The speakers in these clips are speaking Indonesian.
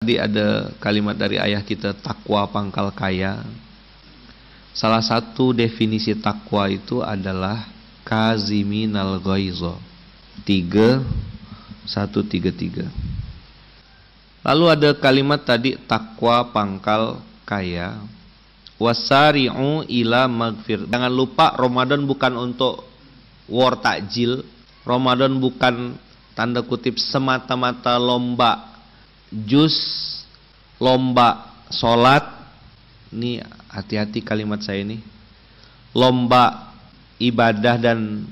tadi ada kalimat dari ayah kita, takwa pangkal kaya. Salah satu definisi takwa itu adalah kaziminal ghaiza. 133. Lalu ada kalimat tadi takwa pangkal kaya. Wasari'u ila magfir. Jangan lupa Ramadan bukan untuk war takjil. Ramadan bukan tanda kutip semata-mata lomba jus, lomba sholat. Ini hati-hati kalimat saya ini. Lomba ibadah dan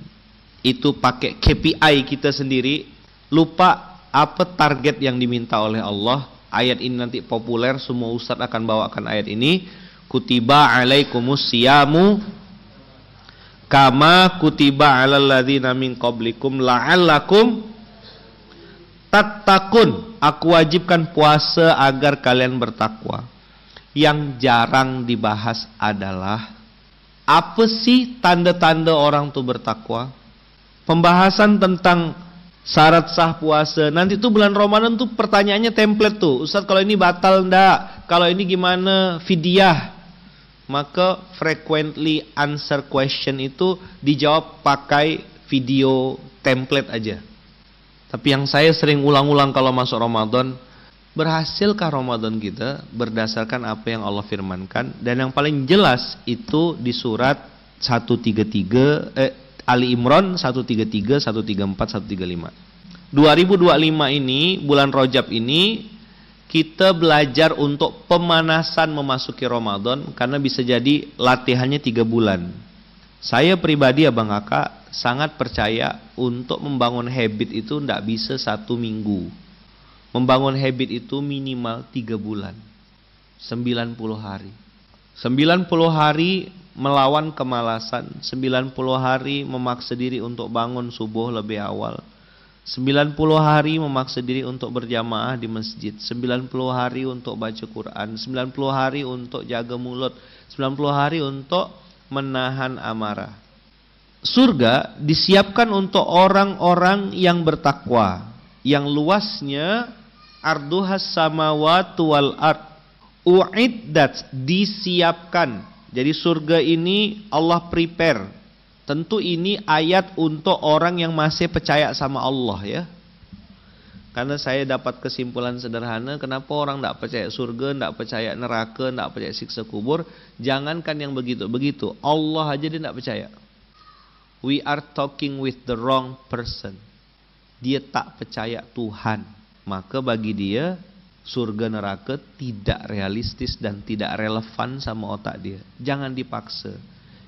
itu pakai KPI kita sendiri. Lupa apa target yang diminta oleh Allah. Ayat ini nanti populer, semua ustadz akan bawakan ayat ini. Kutiba alaikumus siyamu kama kutiba alal ladzina min qablikum la'allakum tattaqun. Aku wajibkan puasa agar kalian bertakwa. Yang jarang dibahas adalah apa sih tanda-tanda orang tuh bertakwa? Pembahasan tentang syarat sah puasa. Nanti tuh bulan Ramadan tuh pertanyaannya template tuh. Ustaz, kalau ini batal ndak? Kalau ini gimana? Fidyah. Maka frequently answer question itu dijawab pakai video template aja. Tapi yang saya sering ulang-ulang kalau masuk Ramadan, berhasilkah Ramadan kita berdasarkan apa yang Allah firmankan? Dan yang paling jelas itu di surat 133 Ali Imran 133, 134, 135. 2025 ini, bulan Rajab ini, kita belajar untuk pemanasan memasuki Ramadan, karena bisa jadi latihannya 3 bulan. Saya pribadi Abang Kakak sangat percaya untuk membangun habit itu tidak bisa 1 minggu. Membangun habit itu minimal 3 bulan. 90 hari. 90 hari melawan kemalasan. 90 hari memaksa diri untuk bangun subuh lebih awal. 90 hari memaksa diri untuk berjamaah di masjid. 90 hari untuk baca Quran. 90 hari untuk jaga mulut. 90 hari untuk menahan amarah. Surga disiapkan untuk orang-orang yang bertakwa, yang luasnya arduhas samawati wal ard. Uiddat, disiapkan. Jadi surga ini Allah prepare. Tentu ini ayat untuk orang yang masih percaya sama Allah ya. Karena saya dapat kesimpulan sederhana, kenapa orang tidak percaya surga, tidak percaya neraka, tidak percaya siksa kubur. Jangankan yang begitu-begitu, Allah aja dia tidak percaya. We are talking with the wrong person. Dia tak percaya Tuhan. Maka bagi dia surga neraka tidak realistis dan tidak relevan sama otak dia. Jangan dipaksa.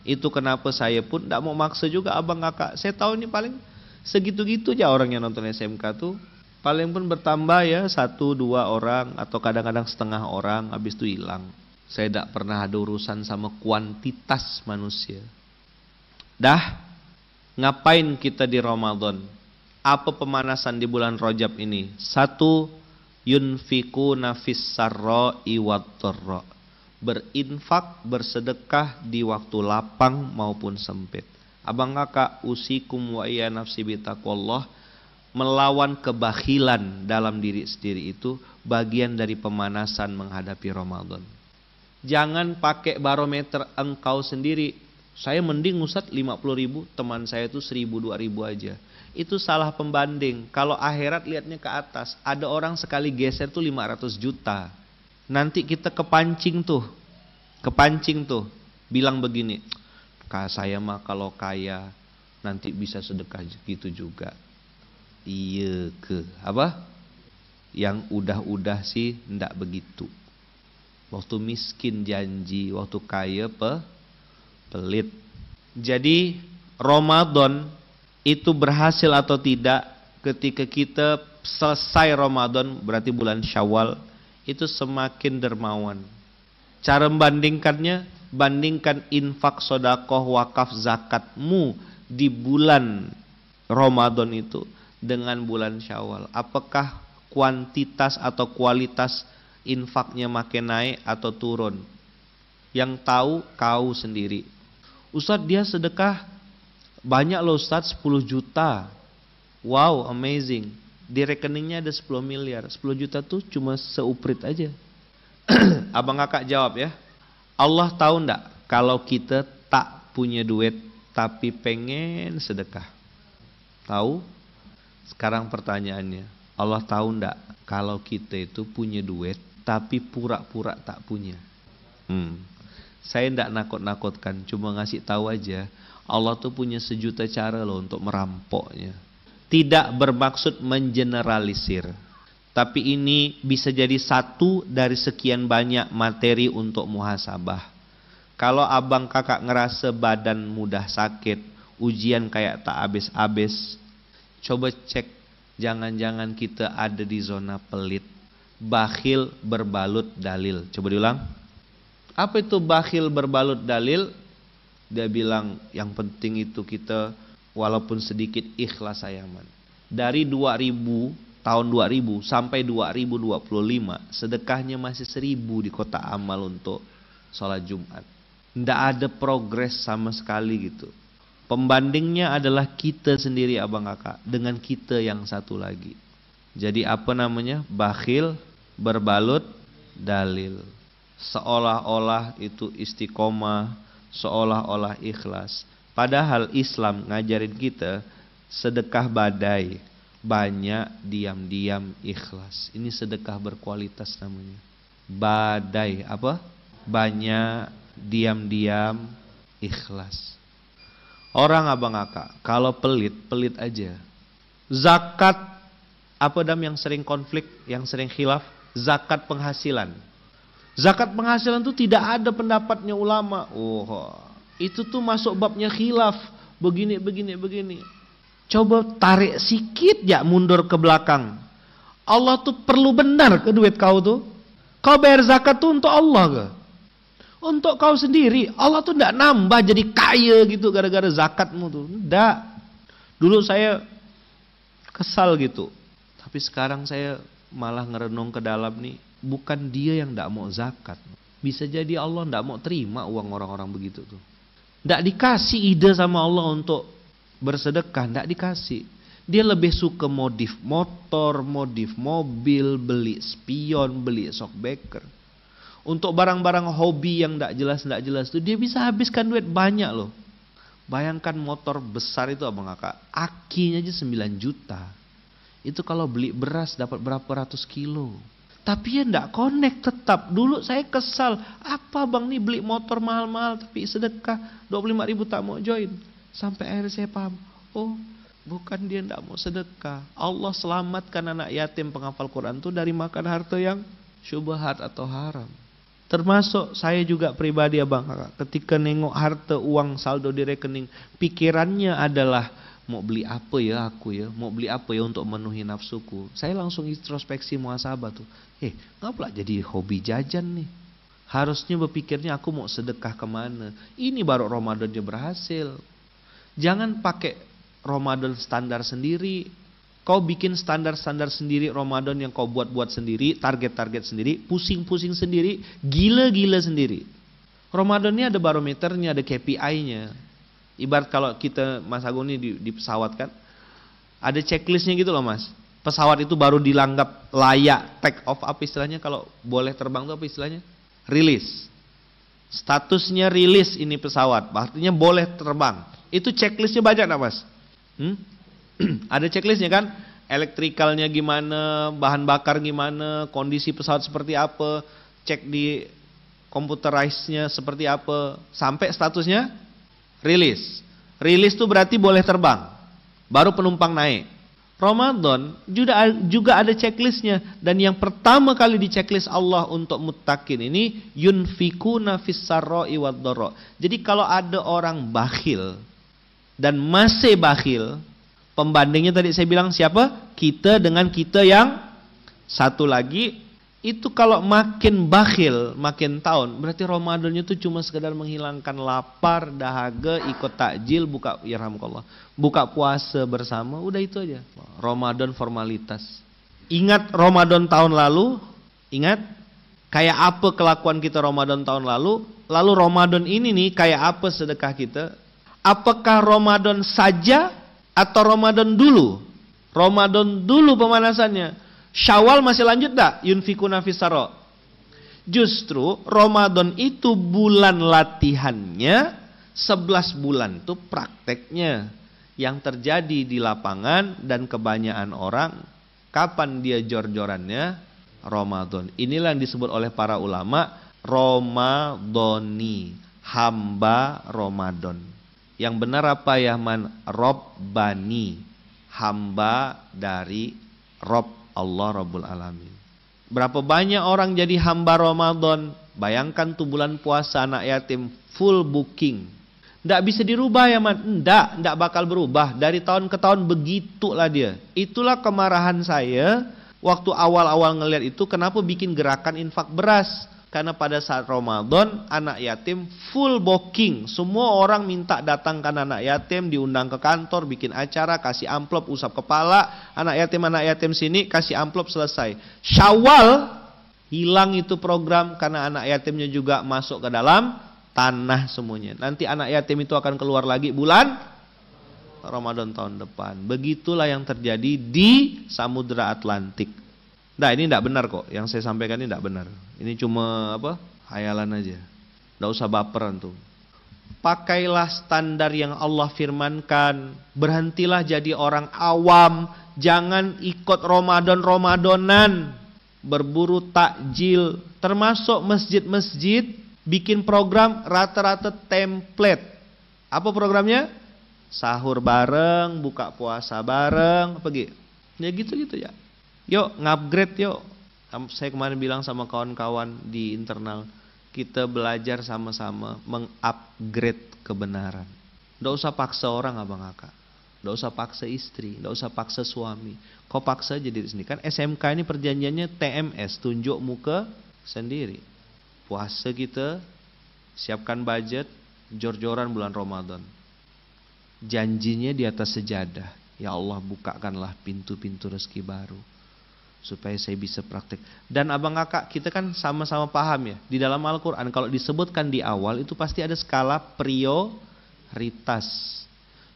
Itu kenapa saya pun tidak mau maksa juga Abang Kakak. Saya tahu ini paling segitu-gitu aja orang yang nonton SMK tuh. Paling pun bertambah ya 1-2 orang atau kadang-kadang setengah orang, habis itu hilang. Saya tidak pernah ada urusan sama kuantitas manusia. Dah, ngapain kita di Ramadan? Apa pemanasan di bulan Rajab ini? 1, yunfikuna fis sarra'i wad dharra. Berinfak, bersedekah di waktu lapang maupun sempit. Abang Kakak usikum wa iya nafsi bitaqwallah. Melawan kebakhilan dalam diri sendiri itu bagian dari pemanasan menghadapi Ramadan. Jangan pakai barometer engkau sendiri. Saya mending Ustaz 50.000, teman saya itu 1.000-2.000 aja. Itu salah pembanding. Kalau akhirat lihatnya ke atas. Ada orang sekali geser tuh 500 juta. Nanti kita kepancing tuh. Bilang begini, saya mah kalau kaya nanti bisa sedekah gitu juga. Iya ke apa? Yang udah-udah sih ndak begitu. Waktu miskin janji, waktu kaya pelit. Jadi Ramadan itu berhasil atau tidak ketika kita selesai Ramadan, berarti bulan Syawal, itu semakin dermawan. Cara membandingkannya, bandingkan infak, sedekah, wakaf, zakatmu di bulan Ramadan itu dengan bulan Syawal. Apakah kuantitas atau kualitas infaknya makin naik atau turun? Yang tahu kau sendiri. Ustaz, dia sedekah banyak loh Ustaz, 10 juta. Wow, amazing. Di rekeningnya ada 10 miliar. 10 juta tuh cuma seuprit aja. Abang kakak jawab ya. Allah tahu enggak kalau kita tak punya duit tapi pengen sedekah? Tahu? Sekarang pertanyaannya, Allah tahu enggak kalau kita itu punya duit tapi pura-pura tak punya? Saya enggak nakut-nakutkan, cuma ngasih tahu aja. Allah tuh punya sejuta cara loh untuk merampoknya. Tidak bermaksud mengeneralisir. Tapi ini bisa jadi satu dari sekian banyak materi untuk muhasabah. Kalau abang kakak ngerasa badan mudah sakit, ujian kayak tak habis-habis, coba cek jangan-jangan kita ada di zona pelit. Bakhil berbalut dalil. Coba diulang. Apa itu bakhil berbalut dalil? Dia bilang yang penting itu kita walaupun sedikit ikhlas sayaman. Dari 2000 tahun 2000 sampai 2025 sedekahnya masih 1000 di kotak amal untuk sholat Jumat. Tidak ada progres sama sekali gitu. Pembandingnya adalah kita sendiri abang kakak dengan kita yang satu lagi. Jadi apa namanya? Bakhil berbalut dalil. Seolah-olah itu istiqomah, seolah-olah ikhlas. Padahal Islam ngajarin kita sedekah badai. Banyak diam-diam ikhlas. Ini sedekah berkualitas namanya. Badai apa? Banyak diam-diam ikhlas. Orang abang kakak kalau pelit, pelit aja. Zakat apa dam yang sering konflik, yang sering khilaf? Zakat penghasilan. Zakat penghasilan itu tidak ada pendapatnya ulama. Oh, itu tuh masuk babnya khilaf. Begini. Coba tarik sikit ya mundur ke belakang. Allah tuh perlu benar ke duit kau tuh. Kau bayar zakat tuh untuk Allah ke? Untuk kau sendiri. Allah tuh tidak nambah jadi kaya gitu gara-gara zakatmu tuh. Tidak. Dulu saya kesal gitu. Tapi sekarang saya malah ngerenung ke dalam nih. Bukan dia yang tidak mau zakat. Bisa jadi Allah tidak mau terima uang orang-orang begitu tuh. Tidak dikasih ide sama Allah untuk bersedekah, tidak dikasih. Dia lebih suka modif motor, modif mobil, beli spion, beli shockbreaker. Untuk barang-barang hobi yang tidak jelas itu dia bisa habiskan duit banyak loh. Bayangkan motor besar itu abang kakak, akinya aja 9 juta. Itu kalau beli beras dapat berapa ratus kilo. Tapi ya tidak connect tetap. Dulu saya kesal, apa bang nih beli motor mahal-mahal tapi sedekah 25.000 tak mau join. Sampai akhirnya saya paham, oh bukan dia tidak mau sedekah. Allah selamatkan anak yatim penghafal Quran itu dari makan harta yang syubhat atau haram. Termasuk saya juga pribadi abang kakak, ketika nengok harta uang saldo di rekening, pikirannya adalah mau beli apa ya aku ya, mau beli apa ya untuk memenuhi nafsuku. Saya langsung introspeksi muhasabah tuh, ngapa jadi hobi jajan nih. Harusnya berpikirnya aku mau sedekah kemana. Ini baru Ramadannya berhasil. Jangan pakai Ramadan standar sendiri. Kau bikin standar-standar sendiri Ramadan yang kau buat-buat sendiri, target-target sendiri, pusing-pusing sendiri, gila-gila sendiri. Ramadan ini ada barometernya, ada KPI-nya. Ibarat kalau kita Mas Agung ini di pesawat kan, ada checklistnya gitu loh Mas. Pesawat itu baru dianggap layak take off, apa istilahnya kalau boleh terbang itu apa istilahnya? Rilis. Statusnya rilis ini pesawat, artinya boleh terbang. Itu checklistnya banyak nak Mas? Ada checklistnya kan? Elektrikalnya gimana, bahan bakar gimana, kondisi pesawat seperti apa, cek di computerized-nya seperti apa, sampai statusnya rilis. Rilis itu berarti boleh terbang, baru penumpang naik. Ramadan juga ada checklistnya, dan yang pertama kali di checklist Allah untuk muttaqin ini yunfikuna fis sarra'i wad dharra. Jadi kalau ada orang bakhil dan masih bakhil, pembandingnya tadi saya bilang siapa? Kita dengan kita yang satu lagi. Itu kalau makin bakhil, makin tahun, berarti Ramadannya itu cuma sekedar menghilangkan lapar, dahaga, ikut takjil, buka yarhamukallah, buka puasa bersama, udah itu aja. Ramadan formalitas. Ingat Ramadan tahun lalu, ingat kayak apa kelakuan kita Ramadan tahun lalu Ramadan ini nih kayak apa sedekah kita? Apakah Ramadan saja atau Ramadan dulu? Ramadan dulu pemanasannya. Syawal masih lanjut dak? Yunfikuna fisaro. Justru Ramadan itu bulan latihannya, 11 bulan itu prakteknya. Yang terjadi di lapangan dan kebanyakan orang, kapan dia jor-jorannya? Ramadan. Inilah yang disebut oleh para ulama Ramadhani, hamba Ramadan. Yang benar apa ya man? Robbani, hamba dari Rob Allah Rabbul Alamin. Berapa banyak orang jadi hamba Ramadan? Bayangkan tuh bulan puasa anak yatim full booking. Nggak bisa dirubah ya man? Nggak bakal berubah. Dari tahun ke tahun begitulah dia. Itulah kemarahan saya waktu awal-awal ngelihat itu, kenapa bikin gerakan infak beras. Karena pada saat Ramadan anak yatim full booking. Semua orang minta datangkan anak yatim, diundang ke kantor, bikin acara, kasih amplop, usap kepala. Anak yatim sini, kasih amplop, selesai. Syawal hilang itu program karena anak yatimnya juga masuk ke dalam tanah semuanya. Nanti anak yatim itu akan keluar lagi bulan Ramadan tahun depan. Begitulah yang terjadi di Samudra Atlantik. Nah, ini tidak benar kok. Yang saya sampaikan ini tidak benar. Ini cuma hayalan aja. Tidak usah baperan tuh. Pakailah standar yang Allah firmankan. Berhentilah jadi orang awam. Jangan ikut Ramadan-Ramadanan. Berburu takjil. Termasuk masjid-masjid bikin program rata-rata template. Apa programnya? Sahur bareng, buka puasa bareng, pergi. Ya gitu-gitu ya. Yuk ngupgrade yuk. Saya kemarin bilang sama kawan-kawan di internal, kita belajar sama-sama mengupgrade kebenaran. Nggak usah paksa orang abang kakak, nggak usah paksa istri, nggak usah paksa suami. Kau paksa aja diri sendiri. Kan SMK ini perjanjiannya TMS, tunjuk muka sendiri. Puasa kita, siapkan budget, jor-joran bulan Ramadan. Janjinya di atas sejadah. Ya Allah, bukakanlah pintu-pintu rezeki baru supaya saya bisa praktek. Dan abang kakak, kita kan sama-sama paham ya, di dalam Al-Quran kalau disebutkan di awal itu pasti ada skala prioritas.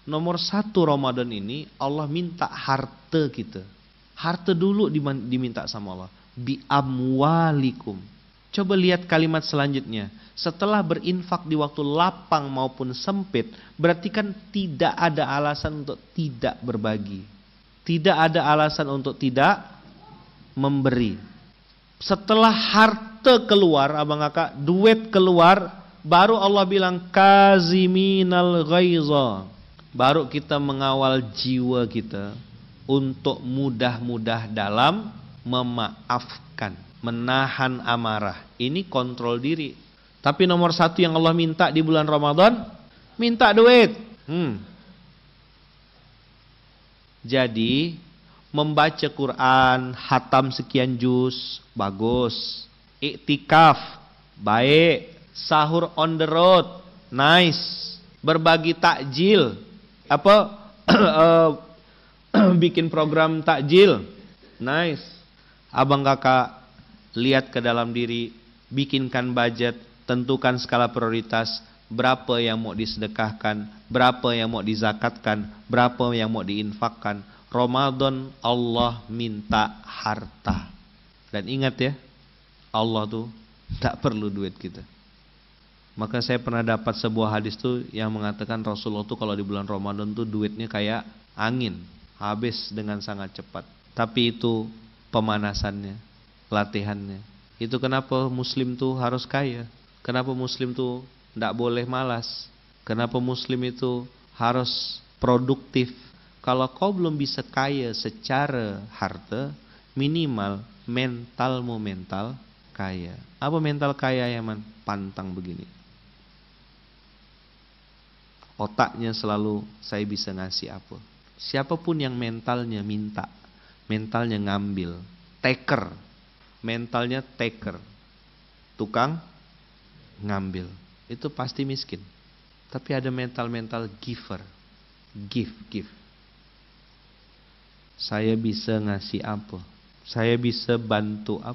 Nomor 1 Ramadan ini Allah minta harta kita. Harta dulu diminta sama Allah. Bi amwalikum. Coba lihat kalimat selanjutnya. Setelah berinfak di waktu lapang maupun sempit, berarti kan tidak ada alasan untuk tidak berbagi. Tidak ada alasan untuk tidak memberi. Setelah harta keluar, abang kakak, duit keluar, baru Allah bilang kaziminal ghaiza. Baru kita mengawal jiwa kita untuk mudah-mudah dalam memaafkan, menahan amarah. Ini kontrol diri. Tapi nomor 1 yang Allah minta di bulan Ramadan, minta duit. Jadi membaca Quran, hatam sekian juz, bagus. Iktikaf, baik. Sahur on the road, nice. Berbagi takjil, bikin program takjil, nice. Abang kakak, lihat ke dalam diri, bikinkan budget, tentukan skala prioritas. Berapa yang mau disedekahkan, berapa yang mau dizakatkan, berapa yang mau diinfakkan. Ramadan Allah minta harta. Dan ingat ya, Allah tuh tak perlu duit kita. Maka saya pernah dapat sebuah hadis tuh yang mengatakan Rasulullah tuh kalau di bulan Ramadan tuh duitnya kayak angin, habis dengan sangat cepat. Tapi itu pemanasannya, latihannya. Itu kenapa Muslim tuh harus kaya. Kenapa Muslim tuh tidak boleh malas. Kenapa Muslim itu harus produktif. Kalau kau belum bisa kaya secara harta, minimal mentalmu mental kaya. Apa mental kaya ya man? Pantang begini. Otaknya selalu saya bisa ngasih apa. Siapapun yang mentalnya minta, mentalnya ngambil, taker, mentalnya taker, tukang ngambil, itu pasti miskin. Tapi ada mental-mental giver, give. Saya bisa ngasih apa? Saya bisa bantu apa?